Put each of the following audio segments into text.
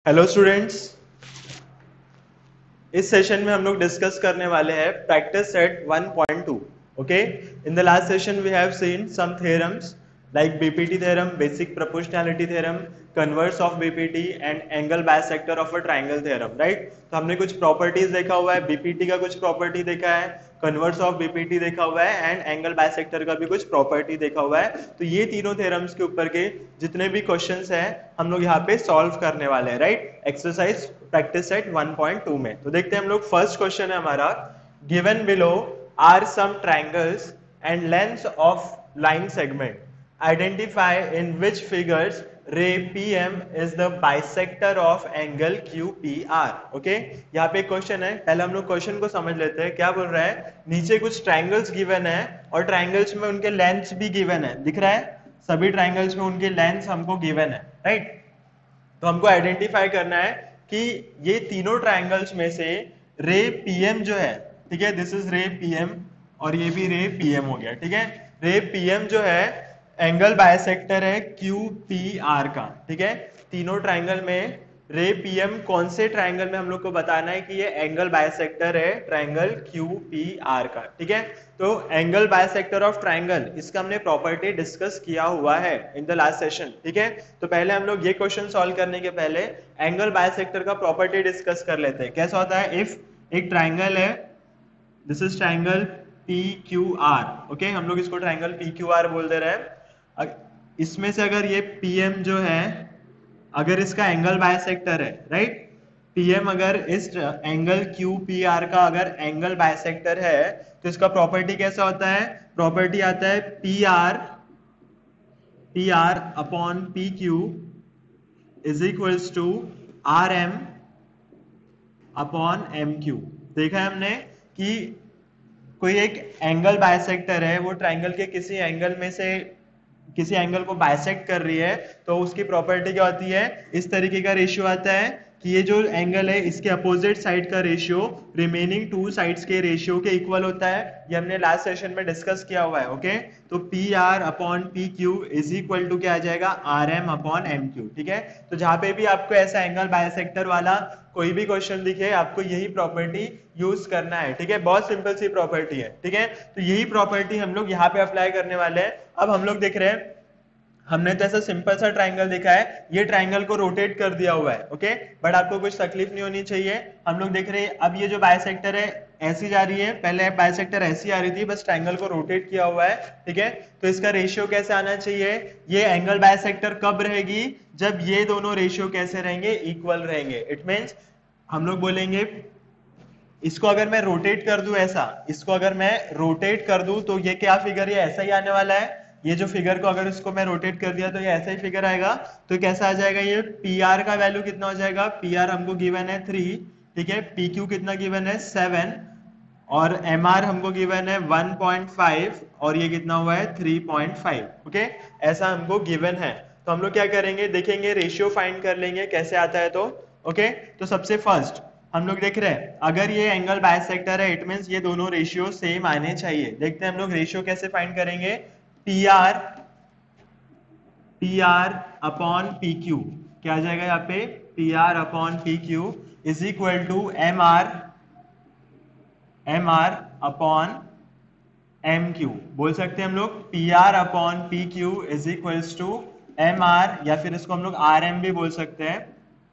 Hello students, इस session में हम लोग डिस्कस करने वाले हैं practice set 1.2. Okay, in the last session we have seen some theorems like BPT theorem, basic proportionality theorem, converse of BPT and angle bisector of a triangle theorem. Right, तो हमने कुछ properties देखा हुआ है, BPT का कुछ property देखा है, कन्वर्स ऑफ बीपीटी देखा हुआ है एंड एंगल बायसेक्टर का भी कुछ प्रॉपर्टी देखा हुआ है. तो ये तीनों थ्योरम्स के ऊपर के जितने भी क्वेश्चंस हैं हम लोग यहाँ पे सॉल्व करने वाले हैं. राइट, एक्सरसाइज प्रैक्टिस सेट 1.2 में. तो देखते हैं हम लोग. फर्स्ट क्वेश्चन है हमारा, given below are some triangles and lengths of line segment, identify in which figures ray PM is the bisector of angle QPR. Okay, यहाँ पे क्वेश्चन है. पहले हम लोग क्वेश्चन को समझ लेते हैं. क्या बोल रहा है, नीचे कुछ ट्रायंगल्स गिवन है और ट्रायंगल्स में उनके लेंथ्स भी गिवन है. दिख रहा है, सभी ट्रायंगल्स में उनके लेंथ्स हमको गिवन है. राइट, तो हमको आइडेंटिफाई करना है कि ये तीनों ट्रायंगल्स में से रे PM जो है, ठीक है, दिस इज रे PM और ये भी रे PM हो गया. ठीक है, रे PM जो है एंगल बायसेक्टर है QPR का. ठीक है, तीनों ट्रायंगल में रे PM कौन से ट्रायंगल में हम लोग को बताना है कि ये एंगल बायसेक्टर है ट्रायंगल QPR का. ठीक है, तो एंगल बायसेक्टर ऑफ ट्रायंगल, इसका हमने प्रॉपर्टी डिस्कस किया हुआ है इन द लास्ट सेशन. ठीक है, तो पहले हम लोग ये क्वेश्चन सॉल्व करने के पहले एंगल बायसेक्टर का प्रॉपर्टी डिस्कस कर लेते हैं. कैसा होता है, इफ एक ट्रायंगल है, this is triangle PQR. Okay, हम लोग इसको ट्रायंगल PQR बोल दे रहे हैं. इसमें से अगर ये PM जो है, अगर इसका एंगल बायसेक्टर है, राइट, PM अगर इस एंगल QPR का अगर एंगल बायसेक्टर है तो इसका प्रॉपर्टी कैसा होता है, प्रॉपर्टी आता है PR upon PQ is equals to RM upon MQ. देखा है हमने कि कोई एक एंगल बायसेक्टर है, वो ट्रायंगल के किसी एंगल में से किसी एंगल को बाइसेक्ट कर रही है, तो उसकी प्रॉपर्टी क्या होती है, इस तरीके का रेशियो आता है कि ये जो एंगल है इसके अपोजिट साइड का रेशियो रिमेनिंग टू साइड्स के रेशियो के इक्वल होता है. ये हमने लास्ट सेशन में डिस्कस किया हुआ है. ओके, तो PR upon PQ is equal to क्या आ जाएगा, RM अपॉन MQ. ठीक है, तो जहां पे भी आपको ऐसा एंगल बायसेक्टर वाला कोई भी क्वेश्चन दिखे, आपको यही प्रॉपर्टी यूज करना है. ठीक है, बहुत सिंपल सी प्रॉपर्टी है. ठीक है, तो यही प्रॉपर्टी हम लोग यहाँ पे अप्लाई करने वाले हैं. अब हम लोग देख रहे हैं, हमने तो ऐसा सिंपल सा ट्रायंगल देखा है, ये ट्रायंगल को रोटेट कर दिया हुआ है. ओके, बट आपको कुछ तकलीफ नहीं होनी चाहिए. हम लोग देख रहे हैं अब ये जो बायसेक्टर है ऐसी जा रही है, पहले बायसेक्टर ऐसी आ रही थी, बस ट्रायंगल को रोटेट किया हुआ है. ठीक है, तो इसका रेशियो कैसे आना चाहिए, ये एंगल बायसेक्टर कब रहेगी, जब ये दोनों रेशियो कैसे रहेंगे, इक्वल रहेंगे. इट मीन्स हम लोग बोलेंगे इसको अगर मैं रोटेट कर दूं, ऐसा इसको अगर मैं रोटेट कर दूं तो ये क्या फिगर, ये ऐसा ही आने वाला है. ये जो फिगर को अगर इसको मैं रोटेट कर दिया तो ये ऐसा ही फिगर आएगा. तो कैसा आ जाएगा, ये PR का वैल्यू कितना हो जाएगा, PR हमको गिवन है 3. ठीक है, PQ कितना गिवन है 7 और MR हमको गिवन है 1.5 और ये कितना हुआ है 3.5. ओके, ऐसा हमको गिवन है. तो हम लोग क्या करेंगे, देखेंगे रेशियो फाइंड कर लेंगे कैसे आता है. तो ओके, तो सबसे फर्स्ट हम लोग देख रहे हैं अगर ये एंगल बायसेक्टर है, इट मींस ये दोनों रेशियो सेम आने चाहिए. देखते हैं हम लोग रेशियो कैसे फाइंड करेंगे. PR अपॉन PQ क्या आ जाएगा यहाँ पे, PR upon PQ is equal to MR upon MQ. बोल सकते हैं हम लोग PR upon PQ is equals to MR, या फिर इसको हम लोग RM भी बोल सकते हैं,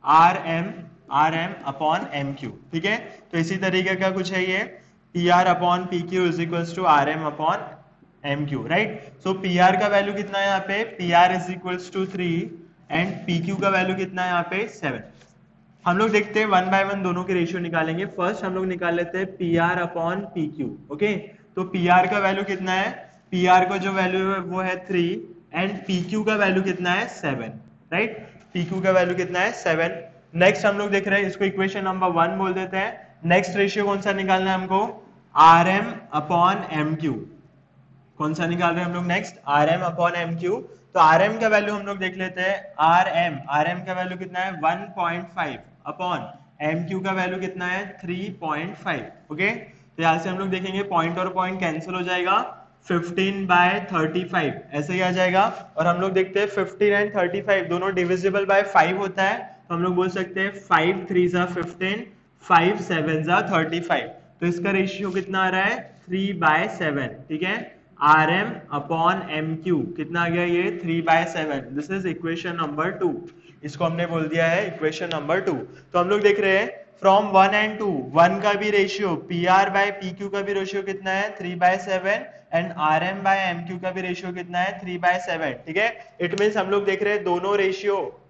RM अपॉन MQ. ठीक है, तो इसी तरीके का कुछ है ये, PR upon PQ is equals to RM upon MQ. Right, so PR का वैल्यू कितना है यहाँ पे, PR is equals to 3 and PQ का वैल्यू कितना है यहाँ पे 7. हम लोग देखते हैं वन बाय वन दोनों के रेशियो निकालेंगे. फर्स्ट हम लोग निकाल लेते हैं PR अपॉन PQ. ओके, तो PR का वैल्यू कितना है, PR का जो वैल्यू है वो है 3 एंड PQ का वैल्यू कितना है 7. राइट, PQ का वैल्यू कितना है 7. नेक्स्ट हम लोग देख रहे हैं, इसको इक्वेशन नंबर 1 बोल देते हैं. नेक्स्ट रेशियो कौन सा निकालना है हमको, RM अपॉन MQ. कौन सा निकाल रहे हैं हम लोग नेक्स्ट, RM अपॉन MQ. तो RM का वैल्यू हम लोग देख लेते हैं, RM का वैल्यू कितना है 1.5 अपॉन MQ का वैल्यू कितना है 3.5. ओके, तो यहाँ से हम लोग देखेंगे पॉइंट और पॉइंट कैंसिल हो जाएगा, 15/35 ऐसे ही आ जाएगा. और हम लोग देखते हैं 15 एंड 35 दोनों डिविजिबल बाय 5 होता है, तो हम लोग बोल सकते हैं 5 3 जा 15, 5 7 जा 35। तो इसका रेशियो कितना आ रहा है 3/7, ठीक है। R M upon M Q कितना आ गया ये 3/7। This is equation number 2। इसको हमने बोल दिया है इक्वेशन नंबर 2। तो हम लोग देख रहे हैं फ्रॉम 1 एंड 2, 1 का भी ratio P R by P Q का भी रेशियो कितना है 3/7 and R M by M Q का भी रेशियो कितना है 3/7, ठीक है। इट मीन्स हम लोग देख रहे हैं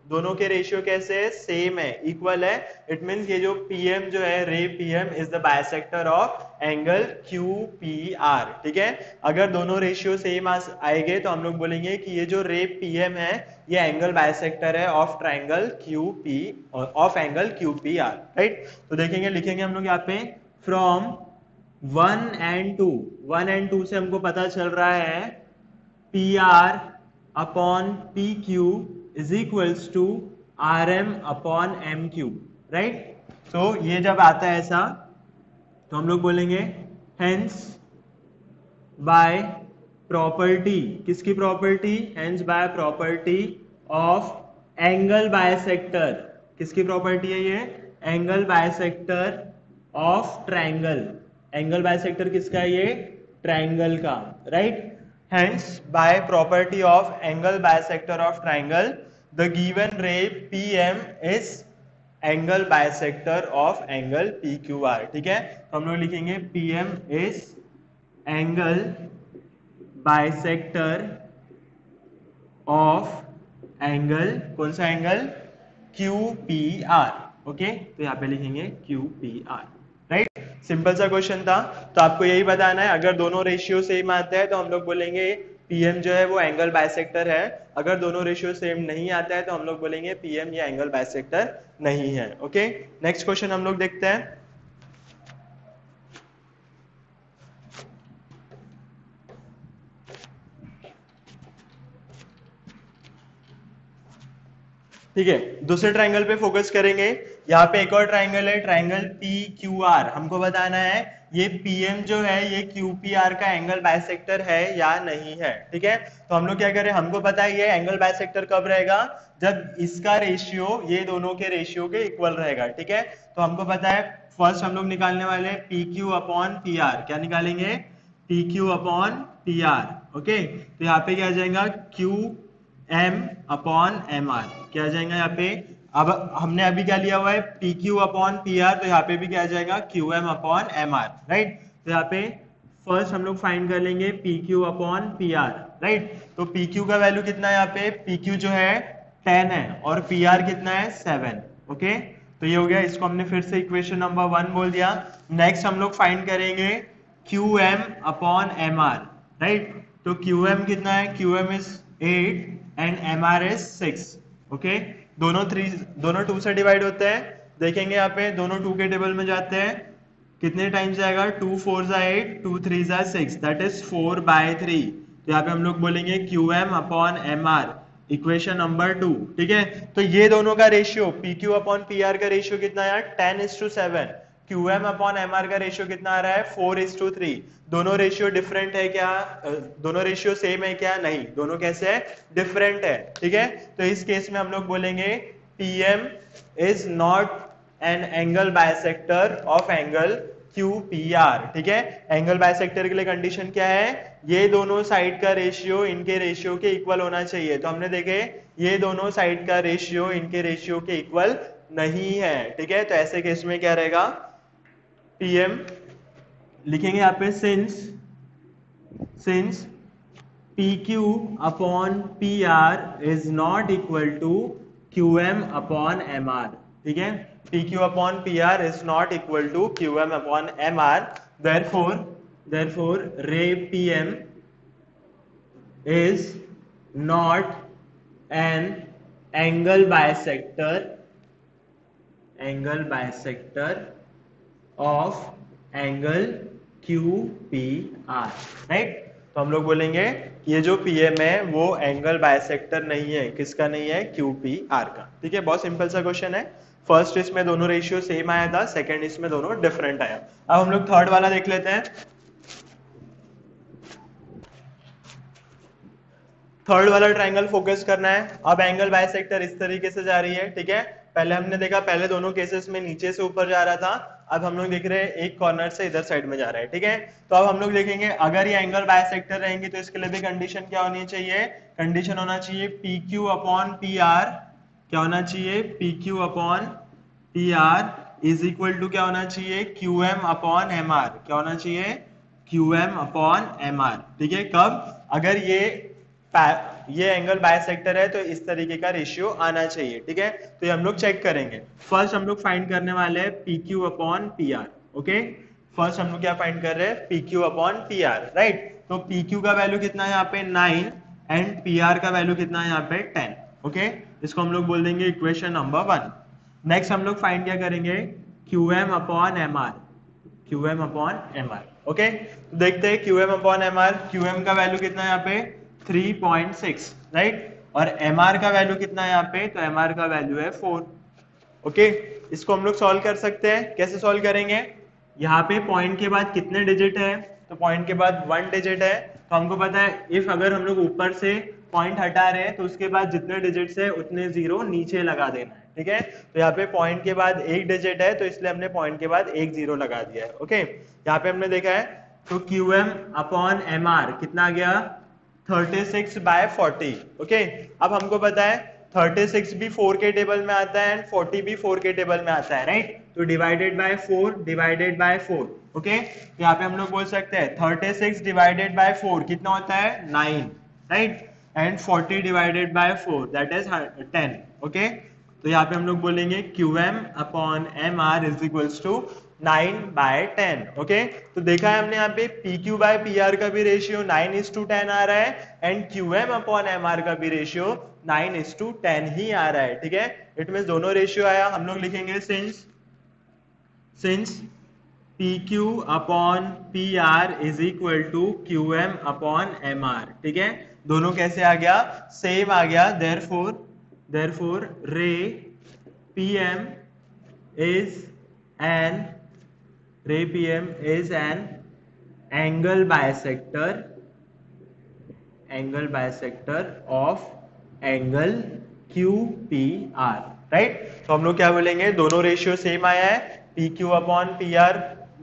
दोनों के रेशियो कैसे है सेम है, इक्वल है। इट मीन्स ये जो पीएम जो है रे PM is the bisector of angle Q P R, ठीक है। अगर दोनों रेशियो सेम आएंगे तो हम लोग बोलेंगे कि ये जो रे पीएम है ये एंगल बायसेक्टर है of triangle Q P of angle Q P R, right. तो देखेंगे लिखेंगे हम लोग यहाँ पे फ्रॉम 1 एंड 2, 1 एंड 2 से हमको पता चल रहा है P R upon P Q is equals to R M upon M Q, right. तो ये जब आता है ऐसा तो हम लोग बोलेंगे हेंस बाय प्रॉपर्टी, किसकी property, hence by property of angle bisector, किसकी प्रॉपर्टी है ये, angle bisector of triangle. Angle bisector किसका है ये, ट्रायंगल का, right. Hence, by property of angle bisector of triangle, the given ray PM is angle bisector of angle PQR, ठीक है। तो हम लोग लिखेंगे PM is angle bisector of angle, कौन सा एंगल, QPR, ओके। तो यहाँ पे लिखेंगे QPR, राइट। सिंपल सा क्वेश्चन था। तो आपको यही बताना है अगर दोनों रेशियो सेम आता है तो हम लोग बोलेंगे पीएम जो है वो एंगल बायसेक्टर है। अगर दोनों रेशियो सेम नहीं आता है तो हम लोग बोलेंगे पीएम ये एंगल बायसेक्टर नहीं है, ओके। नेक्स्ट क्वेश्चन हम लोग देखते हैं। ठीक है, दूसरे ट्रायंगल पे फोकस करेंगे। यहाँ पे एक और ट्रायंगल है, ट्रायंगल पी क्यू आर। हमको बताना है ये पीएम जो है ये क्यूपीआर का एंगल बायसेक्टर है या नहीं है, ठीक है। तो हम लोग क्या करें, हमको पता है ये एंगल बायसेक्टर कब रहेगा, जब इसका रेशियो ये दोनों के रेशियो के इक्वल रहेगा, ठीक है। तो हमको पता है फर्स्ट हम लोग निकालने वाले P Q upon P R. क्या निकालेंगे, P Q upon P R, okay. तो यहाँ पे क्या आ जाएगा Q M upon M R, क्या आ जाएगा यहाँ पे। अब हमने अभी क्या लिया हुआ है P Q upon P R, तो यहाँ पे भी क्या आ जाएगा Q M upon M R, right. तो यहाँ पे फर्स्ट हम लोग फाइंड कर लेंगे P Q upon P R, right. तो पी क्यू का वैल्यू कितना है, यहाँ पे पी क्यू जो है 10 है और पी आर कितना है 7, ओके। तो ये हो गया, इसको हमने फिर से इक्वेशन नंबर 1 बोल दिया। नेक्स्ट हम लोग फाइंड करेंगे Q M upon M R, right. तो क्यू एम कितना है, Q M is 8 and M R is 6, okay. दोनों 2 से डिवाइड होते हैं। देखेंगे यहाँ पे दोनों 2 के टेबल में जाते हैं, कितने टाइम्स जाएगा, 2 4 जा 8, 2 3 जा 6, दैट इज 4/3। तो यहाँ पे हम लोग बोलेंगे Q M upon M R, equation number 2, ठीक है। तो ये दोनों का ratio P Q upon P R का रेशियो कितना है 10:7। Q M upon M R का रेशियो कितना आ रहा है 4:3। दोनों रेशियो डिफरेंट है क्या, दोनों रेशियो सेम है क्या, नहीं, दोनों कैसे है, डिफरेंट है, ठीक है। तो इस केस में हम लोग बोलेंगे PM is not an angle bisector of angle QPR, ठीक है। एंगल बायसेक्टर के लिए कंडीशन क्या है, ये दोनों साइड का रेशियो इनके रेशियो के इक्वल होना चाहिए। तो हमने देखे ये दोनों साइड का रेशियो इनके रेशियो के इक्वल नहीं है, ठीक है। तो ऐसे केस में क्या रहेगा, PM लिखेंगे यहाँ पे since PQ upon PR is not equal to QM upon MR, ठीक है। PQ upon PR is not equal to QM upon MR. Therefore, ray PM is not an angle bisector of angle QPR, right? तो हम लोग बोलेंगे ये जो PM है वो एंगल बायसेक्टर नहीं है, किसका नहीं है, QPR का, ठीक है। बहुत सिंपल सा क्वेश्चन है। फर्स्ट इसमें दोनों रेशियो सेम आया था, सेकंड इसमें दोनों डिफरेंट आया। अब हम लोग थर्ड वाला देख लेते हैं। थर्ड वाला ट्रायंगल फोकस करना है। अब एंगल बायसेक्टर इस तरीके से जा रही है, ठीक है। पहले हमने देखा पहले दोनों केसेस में नीचे से ऊपर जा रहा था, अब हम लोग देख रहे हैं एक कॉर्नर से इधर साइड में जा रहा है, ठीक है। तो अब हम लोग देखेंगे अगर ये एंगल बायसेक्टर रहेंगे तो इसके लिए भी कंडीशन क्या होनी चाहिए, कंडीशन होना चाहिए P Q upon P R, क्या होना चाहिए P Q upon P R is equal to क्या होना चाहिए Q M upon M R, क्या होना चाहिए Q M upon M R, ठीक है। कब, अगर ये एंगल बायसेक्टर है तो इस तरीके का रेशियो आना चाहिए, ठीक है। तो ये हम लोग चेक करेंगे। फर्स्ट हम लोग फाइंड करने वाले हैं P Q upon P R, okay. First हम लोग क्या फाइंड कर रहे हैं P Q upon P R, right. तो पी क्यू का वैल्यू कितना है यहाँ पे 9 एंड पी आर का वैल्यू कितना है यहाँ पे 10, ओके। इसको हम लोग बोल देंगे इक्वेशन नंबर 1। नेक्स्ट हम लोग फाइंड क्या करेंगे Q M upon M R, Q M upon M R, okay. तो देखते हैं Q M upon M R, Q M का वैल्यू कितना है यहाँ पे 3.6, राइट। और एम आर का वैल्यू कितना है यहाँ पे, तो एम आर का वैल्यू है 4, ओके। इसको हम लोग सॉल्व कर सकते हैं, कैसे सॉल्व करेंगे, यहाँ पे पॉइंट के बाद कितने डिजिट है, तो पॉइंट के बाद 1 डिजिट है। तो हमको पता है इफ अगर हम लोग ऊपर से पॉइंट हटा रहे हैं तो उसके बाद जितने डिजिट्स है उतने जीरो नीचे लगा देना है, ठीक है। तो यहाँ पे पॉइंट के बाद 1 डिजिट है तो इसलिए हमने पॉइंट के बाद 1 जीरो लगा दिया है, ओके। यहाँ पे हमने देखा है तो Q M upon M R कितना आ गया 36/40, ओके। अब हमको पता है 36 भी 4 के टेबल में आता है एंड 40 भी 4 के टेबल में आता है, राइट। तो डिवाइडेड बाय 4, ओके। तो यहाँ पे हम लोग बोल सकते हैं 36 डिवाइडेड बाय 4 कितना होता है 9, right. And 40 divided by 4 that is 10, okay. तो यहाँ पे हम लोग बोलेंगे Q M upon M R is equals to 9/10, okay. तो देखा है हमने यहाँ पे P Q by P R का भी रेशियो 9:10 आ रहा है and Q M upon M R का भी रेशियो 9:10 ही आ रहा है, ठीक है। इट मीन्स दोनों रेशियो आया। हम लोग लिखेंगे since P Q upon P R is equal to Q M upon M R, ठीक है। दोनों कैसे आ गया, सेम आ गया। Therefore ray P M is an angle bisector of angle QPR, right. तो हम लोग क्या बोलेंगे दोनों रेशियो सेम आया है, PQ अपॉन PR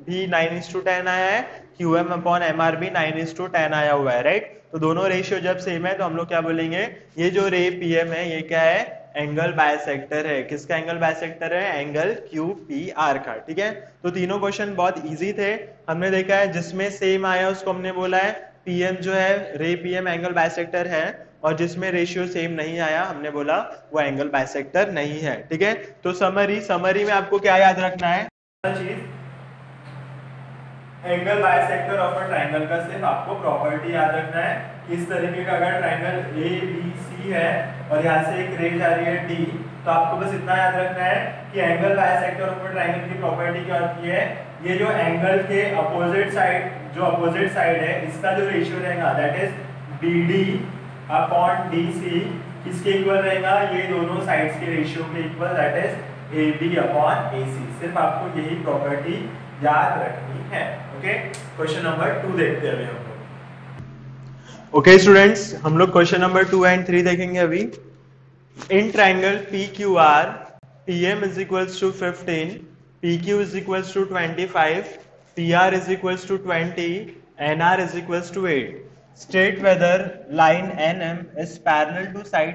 भी 9:10 आया है, QM अपॉन MR भी 9:10 आया हुआ है, राइट। तो दोनों रेशियो जब सेम है तो हम लोग क्या बोलेंगे ये जो रे PM है ये क्या है एंगल बायसेक्टर है। किसका एंगल बायसेक्टर है, एंगल QPR का, ठीक है। तो तीनों क्वेश्चन बहुत इजी थे। हमने देखा है जिसमें सेम आया उसको हमने बोला है PM जो है रे PM एंगल बायसेक्टर है, और जिसमें रेशियो सेम नहीं आया हमने बोला वो एंगल बायसेक्टर नहीं है, ठीक है। तो समरी में आपको क्या याद रखना है, angle bisector of a triangle का सिर्फ आपको प्रॉपर्टी याद रखना है। इस तरीके का अगर ट्रायंगल ABC है और यहाँ से एक रे जा रही है D, तो आपको बस इतना याद रखना है कि angle bisector of a triangle की प्रॉपर्टी क्या होती है, ये जो एंगल के अपोजिट साइड है इसका जो रेशियो रहेगा that is BD upon DC किसके इक्वल रहेगा, ये दोनों साइड्स के रेशियो के equal that is AB upon AC। सिर्फ आपको यही प्रॉपर्टी याद रखनी है, ओके। क्वेश्चन नंबर 2 देखते हैं अभी हम लोग। ओके स्टूडेंट्स, हम लोग क्वेश्चन नंबर 2 एंड 3 देखेंगे अभी। In triangle PQR PM is equals to 15, PQ is equals to 25, PR is equals to 20, NR is equals to 8. State whether line NM is parallel to side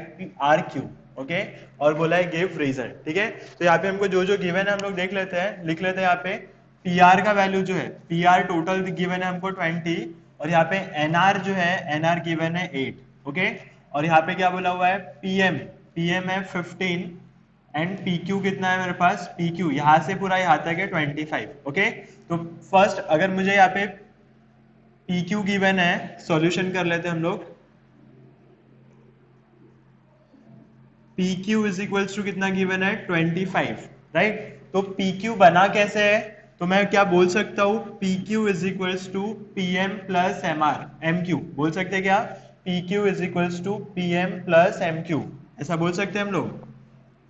RQ, okay. और बोला है give reason, ठीक है। तो यहाँ पे हमको जो जो गिवन है हम लोग देख लेते हैं, लिख लेते हैं। यहाँ पे PR का वैल्यू जो है, PR टोटल गिवन है हमको 20, और यहाँ पे NR जो है NR गिवन है 8, ओके। और यहाँ पे क्या बोला हुआ है PM है 15 एंड PQ कितना है मेरे पास, PQ यहाँ से पूरा यहाँ तक है 25, ओके। तो फर्स्ट अगर मुझे यहाँ पे PQ गिवन है, सॉल्यूशन कर लेते हैं हम लोग। PQ इज इक्वल्स टू कितना गिवन है 25, राइट। तो PQ बना कैसे है, तो मैं क्या बोल सकता हूँ PQ is equals to PM plus MQ बोल सकते हैं क्या, PQ is equals to PM plus MQ, ऐसा बोल सकते हैं हम लोग,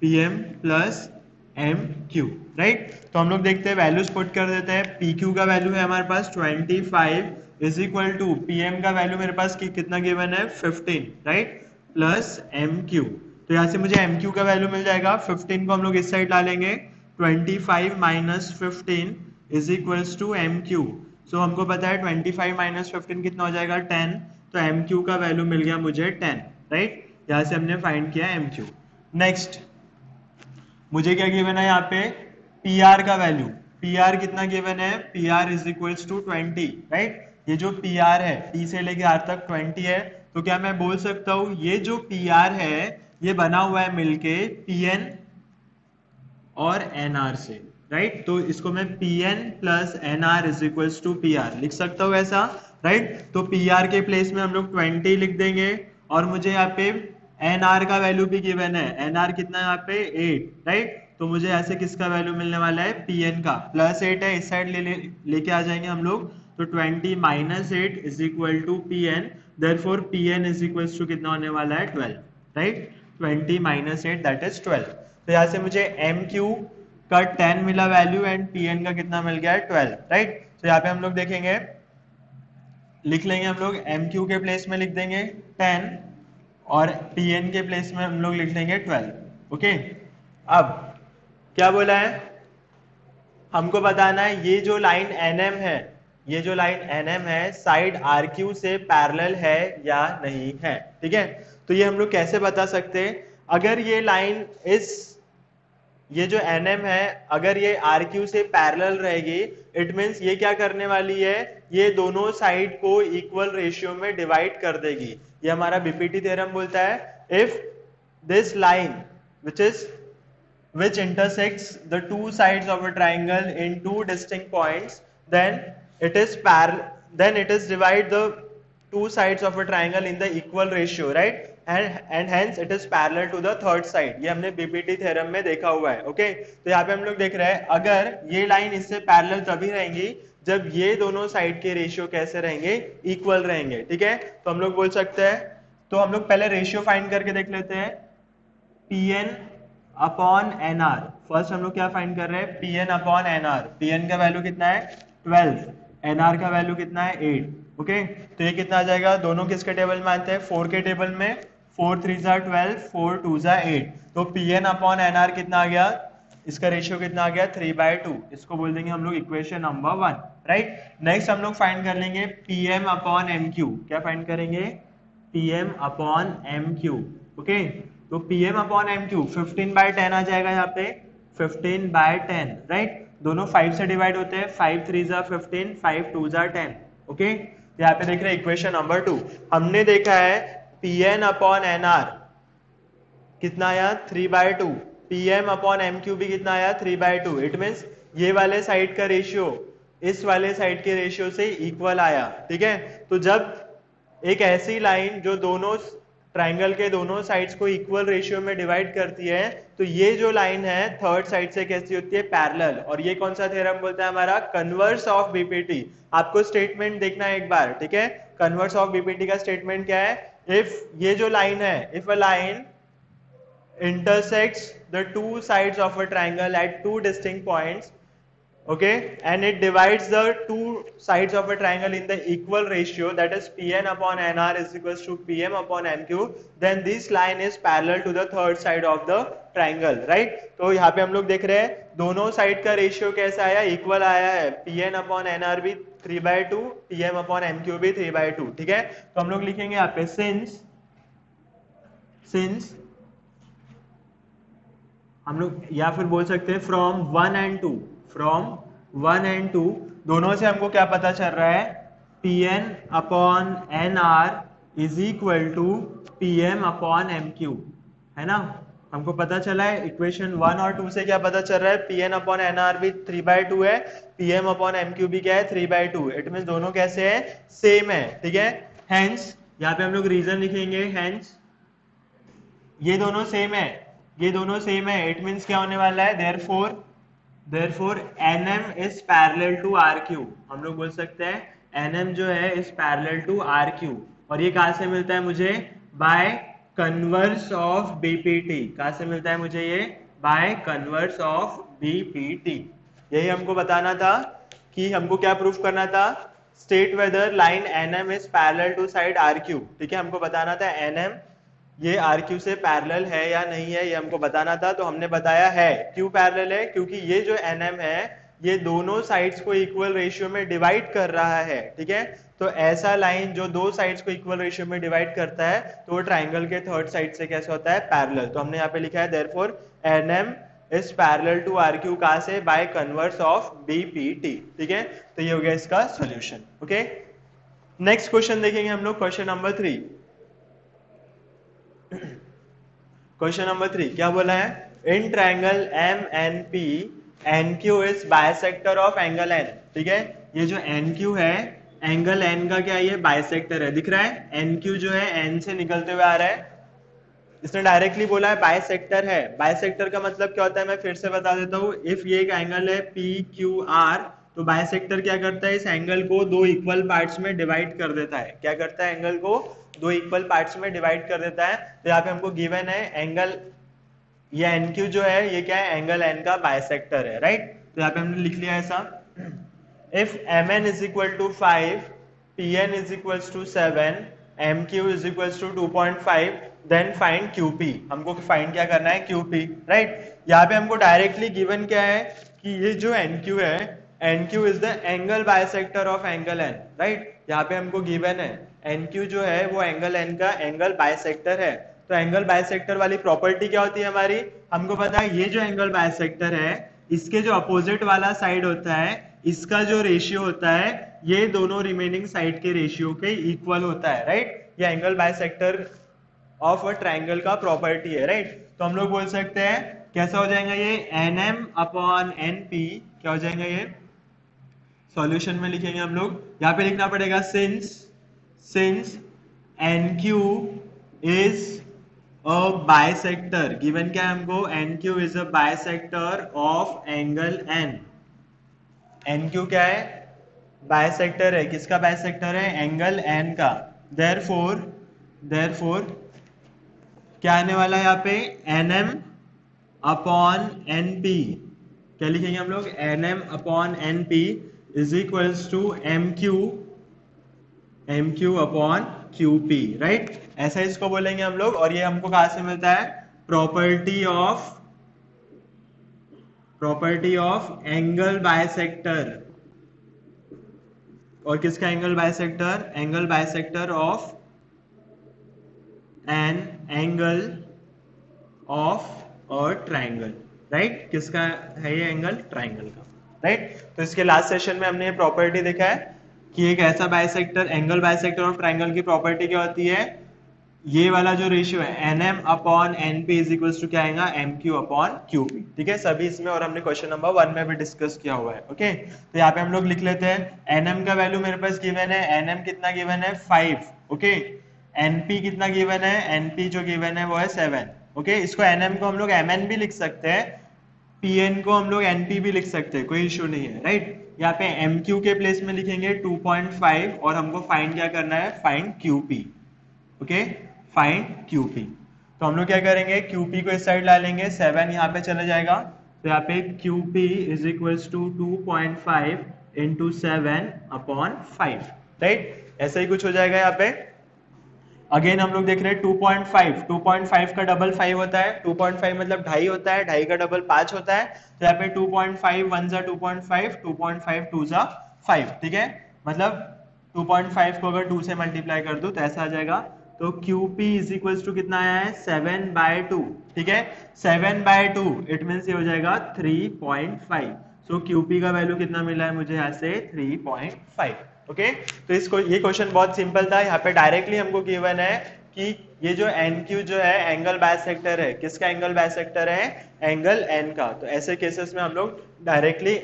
PM प्लस MQ, राइट। तो हम लोग देखते हैं वैल्यूज पुट कर देते हैं। PQ का वैल्यू है हमारे पास 25 इज इक्वल टू PM का वैल्यू मेरे पास कितना गिवन है 15, राइट, प्लस MQ। तो यहाँ से मुझे एम क्यू का वैल्यू मिल जाएगा, 15 को हम लोग इस साइड डालेंगे, 25 minus 15 is equals to M Q. So हमको पता है 25 माइनस 15 कितना हो जाएगा 10, तो एम क्यू का वैल्यू मिल गया मुझे 10, राइट। यहाँ से हमने फाइंड किया एम क्यू। नेक्स्ट मुझे क्या गिवन है यहाँ पे, पी आर का वैल्यू। पी आर कितना गिवन है, P R is equals to 20, right. ये जो पी आर है टी से लेके आर तक 20 है, तो क्या मैं बोल सकता हूँ ये जो पी आर है ये बना हुआ है मिलके पी एन और एन आर से, राइट। तो इसको मैं P N plus N R is equals to P R लिख सकता हूँ ऐसा, राइट। तो पी आर के प्लेस में हम लोग 20 लिख देंगे, और मुझे यहाँ पे एन आर का वैल्यू भी गिवन है, एन आर कितना है यहाँ पे 8, राइट। तो मुझे ऐसे किसका वैल्यू मिलने वाला है, पी एन का, प्लस 8 है इस साइड लेके आ जाएंगे हम लोग, तो 20 minus 8 is equal to P N, therefore P N is equals to कितना होने वाला है 12, राइट। 20 minus 8 that is 12। तो यहाँ से मुझे एम क्यू का 10 मिला वैल्यू एंड पी एन का कितना मिल गया है 12, राइट। तो यहाँ पे हम लोग देखेंगे, लिख लेंगे हम लोग एम क्यू के प्लेस में लिख देंगे 10 और पी एन के प्लेस में हम लोग लिख देंगे 12, ओके। अब क्या बोला है, हमको बताना है ये जो लाइन एनएम है, ये जो लाइन एनएम है साइड आर क्यू से पैरेलल है या नहीं है, ठीक है। तो ये हम लोग कैसे बता सकते हैं, अगर ये लाइन ये जो NM है अगर ये RQ से पैरेलल रहेगी, इट मींस ये क्या करने वाली है, ये दोनों साइड को इक्वल रेशियो में डिवाइड कर देगी। ये हमारा बीपीटी थ्योरम बोलता है, if this line which intersects the two sides of a triangle in two distinct points, then it is divide the two sides of a triangle in the equal ratio, right, and hence it is parallel to the third side। ये हमने BPT theorem में देखा हुआ है, okay. तो यहाँ पे हम लोग देख रहे हैं अगर ये लाइन इससे पैरेलल तभी रहेंगी जब ये दोनों साइड के रेशियो कैसे रहेंगे, इक्वल रहेंगे, ठीक है। तो हम लोग बोल सकते हैं, तो हम लोग पहले रेशियो फाइंड करके देख लेते हैं, P N upon N R. First हम लोग क्या फाइंड कर रहे हैं, P N upon N R. P N का वैल्यू कितना है 12, एन आर का वैल्यू कितना है 8, ओके। तो ये कितना आ जाएगा, दोनों किसके टेबल में आते हैं, 4 के टेबल में, 4 3 12, 4 2 8। तो P N upon N R कितना आ गया, इसका रेशियो कितना आ गया 3/2। इसको बोल देंगे हम लोग इक्वेशन नंबर 1, राइट। नेक्स्ट हम लोग फाइंड कर लेंगे P M upon M Q. क्या फाइंड करेंगे, P M upon M Q, okay. तो P M upon M Q 15/10 आ जाएगा यहाँ पे, 15/10, राइट। दोनों 5 से डिवाइड होते हैं, 5 3 15, 5 2 10, ओके। यहाँ पे देख रहे हैं इक्वेशन नंबर 2, हमने देखा है P N upon N R कितना आया 3/2, P M upon M Q भी कितना आया 3/2। इट मीन्स ये वाले साइड का रेशियो इस वाले साइड के रेशियो से इक्वल आया, ठीक है। तो जब एक ऐसी लाइन जो दोनों ट्राइंगल के दोनों साइड्स को इक्वल रेशियो में डिवाइड करती है, तो ये जो लाइन है थर्ड साइड से कैसी होती है, पैरेलल। और ये कौन सा थ्योरम बोलता है, हमारा कन्वर्स ऑफ बीपीटी। आपको स्टेटमेंट देखना है एक बार, ठीक है। कन्वर्स ऑफ बीपीटी का स्टेटमेंट क्या है, इफ ये जो लाइन है, if a line intersects the two sides of a triangle at two distinct points, okay, and it divides the two sides of a triangle in the equal ratio, that is Pn upon Nr is equals to Pm upon Mq, then this line is parallel to the third side of the triangle, right। तो यहाँ पे हम लोग देख रहे हैं दोनों side का रेशियो कैसा आया, इक्वल आया है। Pn upon Nr भी 3/2, Pm upon Mq भी 3/2, ठीक है। तो हम लोग लिखेंगे यहाँ पे since हम लोग, या फिर बोल सकते हैं फ्रॉम 1 and 2, फ्रॉम 1 and 2 दोनों से हमको क्या पता चल रहा है, Pn upon N R is equal to Pm upon MQ, है ना। हमको पता चला है इक्वेशन 1 और 2 से क्या पता चल रहा है, Pn अपॉन एन आर भी 3/2 है, Pm अपॉन MQ भी क्या है 3/2। इट मीन दोनों कैसे है, सेम है, ठीक है। हेंस यहाँ पे हम लोग रीजन लिखेंगे, हेंस ये दोनों सेम है, ये दोनों सेम है, इट मींस क्या होने वाला है, therefore NM is parallel to RQ। हम लोग बोल सकते हैं NM जो है इज पैरेलल टू RQ। और ये कहां से मिलता है मुझे, बाय कन्वर्स ऑफ BPT। कहां से मिलता है मुझे ये, बाय कन्वर्स ऑफ BPT। यही हमको बताना था कि हमको क्या प्रूफ करना था, state whether line NM is parallel to side RQ, ठीक है। हमको बताना था NM ये आर क्यू से पैरेलल है या नहीं है, ये हमको बताना था। तो हमने बताया है। क्यों पैरेलल है? क्योंकि ये जो एन एम है ये दोनों साइड्स को इक्वल रेशियो में डिवाइड कर रहा है, ठीक है। तो ऐसा लाइन जो दो साइड्स को इक्वल रेशियो में डिवाइड करता है तो वो ट्राइंगल के थर्ड साइड से कैसे होता है? पैरेलल। तो हमने यहाँ पे लिखा है therefore N M is parallel to R Q, कहां से? बाय कन्वर्स ऑफ बीपीटी, ठीक है। तो ये हो गया इसका सॉल्यूशन। ओके, नेक्स्ट क्वेश्चन देखेंगे हम लोग, क्वेश्चन नंबर 3। क्वेश्चन नंबर 3 क्या बोला है? In triangle M N P N Q is bisector of angle N, ठीक है। ये जो एन क्यू है, एंगल एन का क्या है? ये बाइसेक्टर है, दिख रहा है? एन क्यू जो है एन से निकलते हुए आ रहा है, इसने डायरेक्टली बोला है बाइसेक्टर है। बाइसेक्टर का मतलब क्या होता है मैं फिर से बता देता हूँ। इफ ये एक एंगल है पी क्यू आर, तो बाइसेक्टर क्या करता है? इस एंगल को दो इक्वल पार्ट्स में डिवाइड कर देता है। क्या करता है? एंगल को दो इक्वल पार्ट्स में डिवाइड कर देता है। तो यहाँ पे हमको गिवन है एंगल, ये एन क्यू जो है ये क्या है? एंगल एन का बाइसेक्टर है, राइट। तो यहाँ पे हमने लिख लिया ऐसा, if M N is equal to 5, P N is equal to 7, M Q is equal to 2.5, then find Q P. हमको फाइंड क्या करना है? Q P, right. यहाँ पे हमको डायरेक्टली गिवन क्या है कि ये जो एन क्यू है, N Q is the angle bisector of angle N, right. यहाँ पे हमको गिवन है एन क्यू जो है वो एंगल एन का एंगल बाइसेक्टर है। तो एंगल बाइसेक्टर वाली प्रॉपर्टी क्या होती है हमारी? हमको पता है ये जो एंगल बाइसेक्टर है इसके जो अपोजिट वाला साइड होता है इसका जो रेशियो होता है ये दोनों रिमेनिंग साइड के रेशियो के इक्वल होता है, राइट। ये angle bisector of a triangle का प्रॉपर्टी है, राइट। तो हम लोग बोल सकते हैं कैसा हो जाएगा ये? N M upon N P क्या हो जाएगा ये? सॉल्यूशन में लिखेंगे हम लोग, यहाँ पे लिखना पड़ेगा since N Q is a bisector, given क्या है हमको? N Q is a bisector of angle N. N Q क्या है? बाइसेक्टर है। किसका बाइसेक्टर है? एंगल एन का। देयरफॉर क्या आने वाला है यहाँ पे? N M upon N P. क्या लिखेंगे हम लोग? N M upon N P is equals to M Q upon Q P, right. ऐसा इसको बोलेंगे हम लोग। और ये हमको कहां से मिलता है? Property of angle bisector. और किसका angle bisector? Angle bisector of an angle of a triangle, right. किसका है ये एंगल? ट्राइंगल का, राइट। तो इसके लास्ट सेशन में हमने ये प्रॉपर्टी देखा है कि एक ऐसा bisector, angle bisector of triangle की प्रॉपर्टी क्या होती है? ये वाला जो रेशियो है N M upon N P is equal to क्या आएगा? M Q upon Q P, ठीक है। सभी इसमें और हमने क्वेश्चन नंबर 1 में भी डिस्कस किया हुआ है। ओके, तो यहाँ पे हम लोग लिख लेते हैं एन एम का वैल्यू मेरे पास गिवन है, एन एम कितना गिवन है? 5। ओके, एन पी कितना गिवन है? एन पी जो गिवन है वो है 7। ओके, इसको एन एम को हम लोग एम एन भी लिख सकते हैं, पी एन को हम लोग एन पी भी लिख सकते हैं, कोई इशू नहीं है, राइट। यहाँ पे एम क्यू के प्लेस में लिखेंगे 2.5 और हमको फाइंड क्या करना है? Find Q P. Okay, find QP। तो हम लोग क्या करेंगे? QP को इस साइड ला लेंगे, 7 यहाँ पे चला जाएगा। तो यहाँ पे QP is equals to 2.5 into 7 upon 5, right. ऐसा ही कुछ हो जाएगा यहाँ पे। अगेन हम लोग देख रहे हैं 2.5 का डबल 5 होता है। 2.5 मतलब 2.5 होता है, 2.5 का डबल 5 होता है। तो यहाँ पे 2.5 1 जा 2.5, 2.5 2 जा 5, ठीक है। मतलब 2.5 को अगर 2 से मल्टीप्लाई कर दूं तो ऐसा आ जाएगा। तो QP इज इक्वल टू कितना आया है? 7/2, ठीक है। 7/2 इट मीन्स ये हो जाएगा 3.5। सो QP का वैल्यू कितना मिला है मुझे यहाँ से? 3.5। ओके, तो इसको ये क्वेश्चन बहुत सिंपल था। यहाँ पे डायरेक्टली हमको गिवन है कि ये जो NQ जो है एंगल बाइसेक्टर है। किसका एंगल बाइसेक्टर है? एंगल N का। तो ऐसे केसेस में हम लोग directly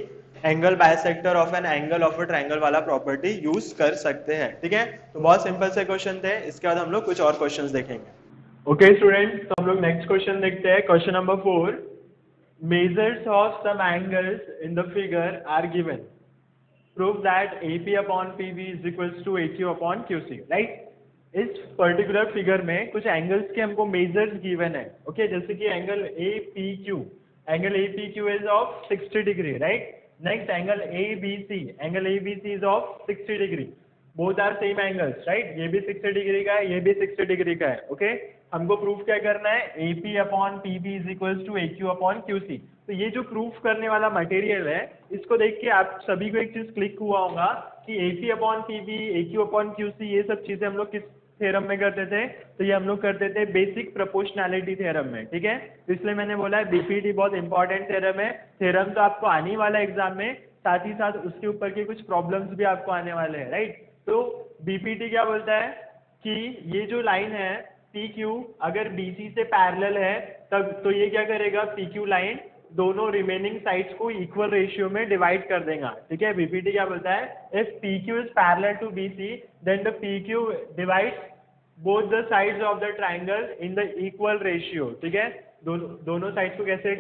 angle bisector of an angle of a triangle वाला प्रॉपर्टी यूज कर सकते हैं, ठीक है। तो बहुत सिंपल से क्वेश्चन थे। इसके बाद हम लोग कुछ और क्वेश्चंस देखेंगे। ओके स्टूडेंट, तो हम लोग नेक्स्ट क्वेश्चन देखते हैं। Question number 4, measures of some angles in the figure are given, prove that AP upon PB is equals to AQ upon QC, right? इस पर्टिकुलर फिगर में कुछ एंगल्स के हमको मेजर्स गिवन है। ओके, जैसे कि angle APQ, angle APQ is of 60 degree, right. Next angle ABC, angle ABC is of 60 degree. Both are same angles, right. ये भी 60 डिग्री का है, ये भी 60 डिग्री का है। ओके, हमको प्रूफ क्या करना है, AP upon PB is equal to AQ upon QC। तो ये जो प्रूफ करने वाला मटेरियल है, इसको देख के आप सभी को एक चीज क्लिक हुआ होगा कि AP upon PB, AQ upon QC, ये सब चीजें हम लोग किस थ्योरम में करते थे, तो ये हम लोग करते थे बेसिक प्रोपोर्शनैलिटी थ्योरम में, ठीक है। तो इसलिए मैंने बोला है बीपीटी बहुत इंपॉर्टेंट थ्योरम है। थ्योरम तो आपको आने वाला एग्जाम में, साथ ही साथ उसके ऊपर के कुछ प्रॉब्लम्स भी आपको आने वाले हैं, राइट। तो बीपीटी क्या बोलता है कि ये जो लाइन है PQ अगर BC से पैरेलल है तब तो ये क्या करेगा, PQ लाइन दोनों रिमेनिंग साइड्स को इक्वल रेशियो में डिवाइड कर देगा, ठीक है। बीपीटी क्या बोलता है, if PQ is parallel to BC then the PQ divides both the sides of the triangle in the equal ratio, ठीक है। दोनों साइड्स को कैसे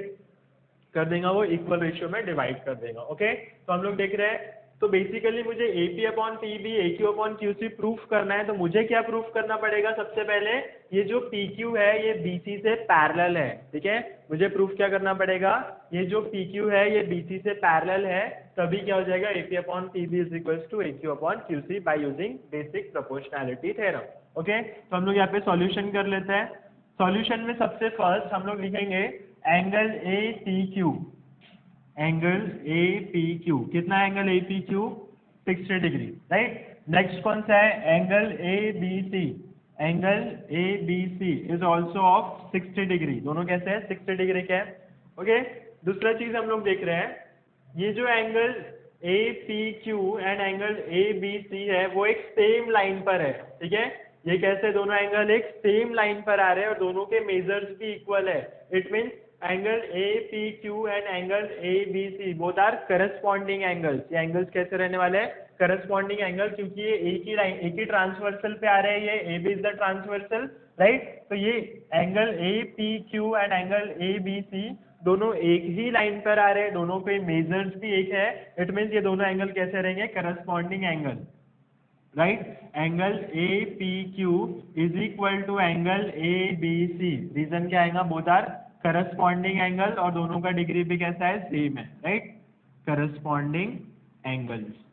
कर देगा, वो इक्वल रेशियो में डिवाइड कर देगा, ओके। तो हम लोग देख रहे हैं, तो बेसिकली मुझे AP upon PB, AQ upon QC proof करना है। तो मुझे क्या प्रूफ करना पड़ेगा, सबसे पहले ये जो PQ है ये BC से पैरेलल है, ठीक है। मुझे प्रूफ क्या करना पड़ेगा, ये जो PQ है ये BC से पैरेलल है, तभी क्या हो जाएगा, AP upon PB is equal to AQ upon QC by using basic proportionality theorem, okay. तो हम लोग यहाँ पे सॉल्यूशन कर लेते हैं। सॉल्यूशन में सबसे फर्स्ट हम लोग लिखेंगे एंगल APQ, एंगल APQ, कितना angle APQ, 60 degree, right. Next कौन सा है, angle ABC, angle ABC is also of 60 degree, दोनों कैसे है, 60 डिग्री के हैं, ओके। दूसरा चीज हम लोग देख रहे हैं, ये जो angle APQ and angle ABC है वो एक सेम लाइन पर है, ठीक है। ये कैसे, दोनों एंगल एक सेम लाइन पर आ रहे हैं और दोनों के मेजर्स भी इक्वल है। It means angle APQ and angle ABC both are corresponding angles. ये एंगल्स कैसे रहने वाले हैं, करस्पॉन्डिंग एंगल, क्योंकि ये एक ही लाइन, एक ही ट्रांसवर्सल पे आ रहे हैं, ये AB is the transversal, right. तो ये angle APQ and angle ABC दोनों एक ही लाइन पर आ रहे हैं, दोनों के मेजर्स भी एक है। इट मीन्स ये दोनों एंगल कैसे रहेंगे, corresponding angle, right. Angle APQ is equal to angle ABC, reason क्या आएगा, बोथ आर करस्पॉन्डिंग एंगल और दोनों का डिग्री भी कैसा है, सेम है, राइट, करस्पॉन्डिंग एंगल्स,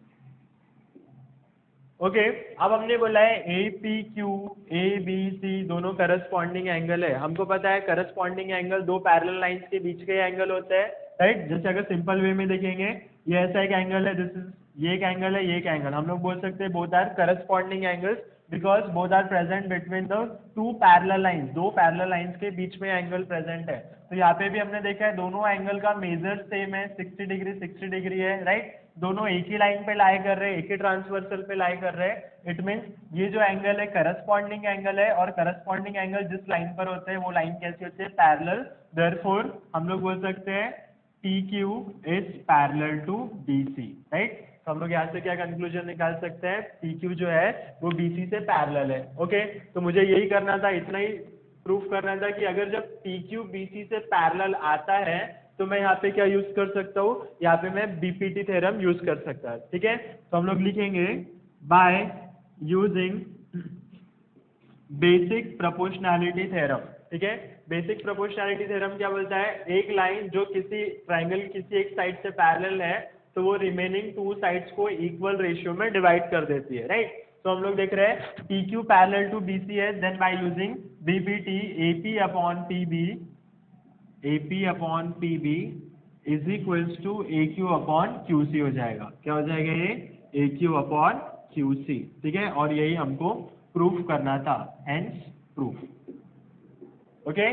ओके। अब हमने बोला है APQ ABC दोनों करस्पॉन्डिंग एंगल है। हमको पता है करस्पॉन्डिंग एंगल दो पैरेलल लाइंस के बीच के एंगल होते हैं, राइट। जैसे अगर सिंपल वे में देखेंगे, ये ऐसा एक एंगल है, दिस इज, ये एक एंगल है, ये एक एंगल, हम लोग बोल सकते हैं both are corresponding angles because both are present between the two parallel lines, दो पैरेलल लाइंस के बीच में एंगल प्रेजेंट है। तो यहाँ पे भी हमने देखा है दोनों एंगल का मेजर सेम है, 60 डिग्री 60 डिग्री है, राइट। दोनों एक ही लाइन पे लाई कर रहे हैं, एक ही ट्रांसवर्सल पे लाई कर रहे हैं। इट मीन्स ये जो एंगल है करस्पॉन्डिंग एंगल है, और करस्पॉन्डिंग एंगल जिस लाइन पर होते हैं वो लाइन कैसी होती है, पैरेलल। देयरफॉर हम लोग बोल सकते हैं PQ is parallel to BC, right. तो हम लोग यहाँ से क्या कंक्लूजन निकाल सकते हैं, PQ जो है वो BC से पैरेलल है, ओके। तो मुझे यही करना था, इतना ही प्रूफ करना था कि अगर जब PQ BC से पैरेलल आता है तो मैं यहाँ पे क्या यूज कर सकता हूँ, यहाँ पे मैं बीपीटी थ्योरम यूज कर सकता है, ठीक है। तो हम लोग लिखेंगे bye using basic proportionality theorem, ठीक है। बेसिक प्रोपोर्शनैलिटी थ्योरम क्या बोलता है, एक लाइन जो किसी ट्राइंगल किसी एक साइड से पैरेलल है तो वो रिमेनिंग टू साइड्स को इक्वल रेशियो में डिवाइड कर देती है, राइट। तो हम लोग देख रहे हैं PQ पैरेलल टू BC है, then by using BPT AP upon PB is equals to AQ upon QC हो जाएगा। क्या हो जाएगा ये, AQ अपॉन QC, ठीक है। और यही हमको प्रूफ करना था, हेंस प्रूफ, ओके।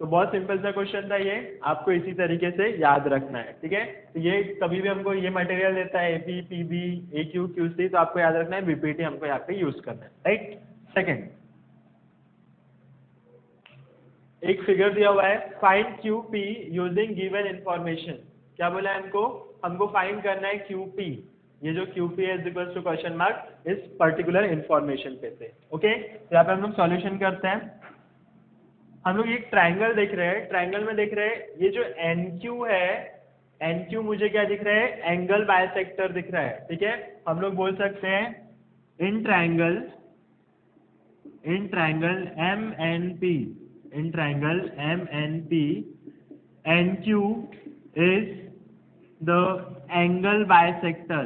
तो बहुत सिंपल सा क्वेश्चन था ये, आपको इसी तरीके से याद रखना है, ठीक है। तो ये कभी भी हमको ये मटेरियल देता है AP PB AQ QC, तो आपको याद रखना है बीपीटी हमको यहाँ पे यूज करना है, राइट। सेकेंड, एक फिगर दिया हुआ है, find QP using given information. क्या बोला है हमको फाइंड करना है QP, ये जो QP है is equal to question mark इस पर्टिकुलर इंफॉर्मेशन पे से, ओके। तो यहाँ पे हम लोग सॉल्यूशन करते हैं। हम लोग एक ट्राइंगल देख रहे हैं, ट्राइंगल में देख रहे हैं ये जो NQ है, NQ मुझे क्या दिख रहा है, एंगल बाइसेक्टर दिख रहा है, ठीक है। हम लोग बोल सकते हैं in triangle MNP, in triangle MNP, NQ is the angle bisector.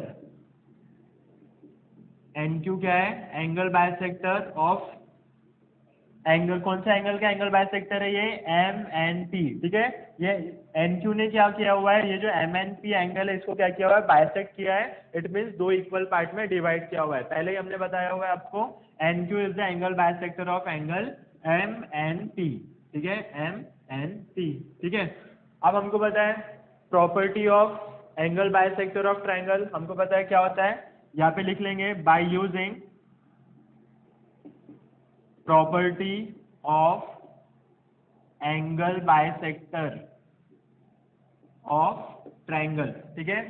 NQ क्या है, एंगल बाइसेक्टर ऑफ एंगल, कौन सा एंगल का एंगल बाइसेक्टर है ये, एम एन पी, ठीक है। ये एन क्यू ने क्या किया हुआ है, ये जो एम एन पी एंगल है इसको क्या किया हुआ है, बाइसेक्ट किया है। इट मीन्स दो इक्वल पार्ट में डिवाइड किया हुआ है। पहले ही हमने बताया हुआ है आपको, N Q is the angle bisector of angle M N P, ठीक है, एम एन पी, ठीक है। अब हमको पता है property of angle bisector of triangle, हमको पता है क्या होता है, यहाँ पे लिख लेंगे, by using property of angle bisector of triangle, ठीक है।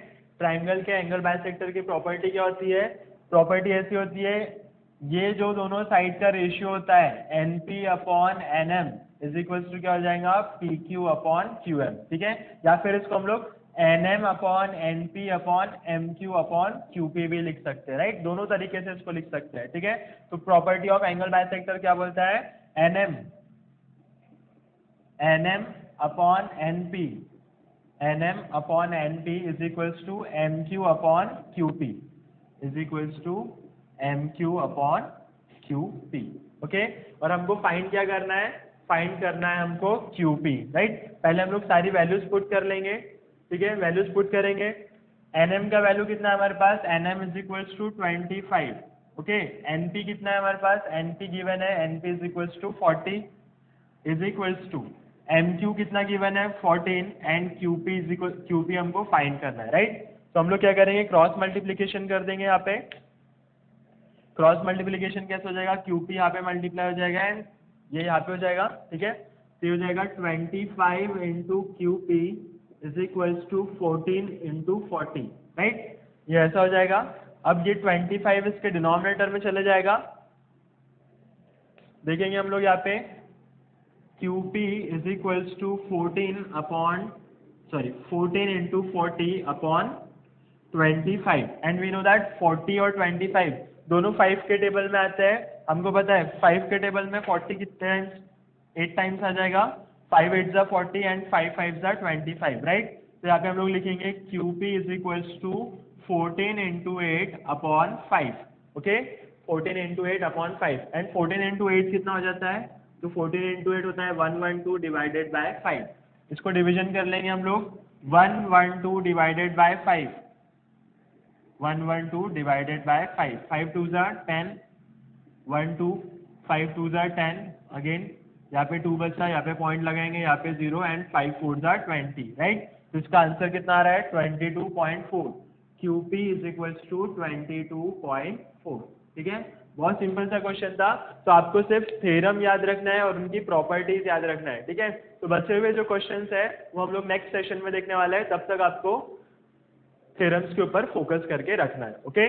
ट्राइंगल के एंगल बाइसेक्टर की प्रॉपर्टी क्या होती है, प्रॉपर्टी ऐसी होती है, ये जो दोनों साइड का रेशियो होता है N P upon N M is equal to क्या हो जाएगा, P Q upon Q M, ठीक है। या फिर इसको हम लोग N M upon N P upon M Q upon Q P भी लिख सकते हैं, राइट। दोनों तरीके से इसको लिख सकते हैं, ठीक है। तो प्रॉपर्टी ऑफ एंगल बाइसेक्टर क्या बोलता है, N M upon N P, N M upon N P is equals to M Q upon Q P, is equals to M Q upon Q P, okay. और हमको find क्या करना है, find करना है हमको क्यू पी, राइट। पहले हम लोग सारी वैल्यूज पुट कर लेंगे, ठीक है, वैल्यूज पुट करेंगे। एन एम का वैल्यू कितना है हमारे पास, N M is equals to 25, okay. N P कितना है हमारे पास, एन पी गिवन है, N P is equals to 40 is equals to M Q कितना गिवन है 14 and Q P is equal, Q P हमको फाइंड करना है, राइट। तो हम लोग क्या करेंगे, क्रॉस मल्टीप्लीकेशन कर देंगे। यहाँ पे क्रॉस मल्टीप्लीकेशन कैसे हो जाएगा, क्यू पी यहाँ पे मल्टीप्लाई हो जाएगा एंड ये यहाँ पे हो जाएगा, ठीक है। तो हो जाएगा 25 into Q P is equals to 14 into 40, right. ये ऐसा हो जाएगा। अब ये 25 इसके डिनोमिनेटर में चले जाएगा, देखेंगे हम लोग यहाँ पे QP is equals to 14 into 40 upon 25 and we know that 40 और 25 दोनों 5 के टेबल में आते हैं। हमको पता है 5 के टेबल में 40 कितने टाइम्स, 8 टाइम्स आ जाएगा, 5 8 जा 40 एंड 5 5 जा 25, राइट। तो यहाँ पे हम लोग लिखेंगे QP is equals to 14 into 8 upon 5, okay, 14 into 8 upon 5 and 14 into 8 कितना हो जाता है, तो 14 into 8 होता है 112 डिवाइडेड बाय 5। इसको डिवीजन कर लेंगे हम लोग, 112 डिवाइडेड बाय 5, 112 डिवाइडेड बाय 5, 5 2 जा 10, 1 2 5 2 जा 10, अगेन यहाँ पे 2 बचता है, यहाँ पे पॉइंट लगाएंगे, यहाँ पे 0 एंड 5 4 जा 20, राइट। तो इसका आंसर कितना आ रहा है 22.4, QP इज इक्वल्स टू 22.4, ठीक है। बहुत सिंपल सा क्वेश्चन था। तो आपको सिर्फ थ्योरम याद रखना है और उनकी प्रॉपर्टीज याद रखना है, ठीक है। तो बचे हुए जो क्वेश्चंस है वो हम लोग नेक्स्ट सेशन में देखने वाले हैं, तब तक आपको थ्योरम्स के ऊपर फोकस करके रखना है, ओके।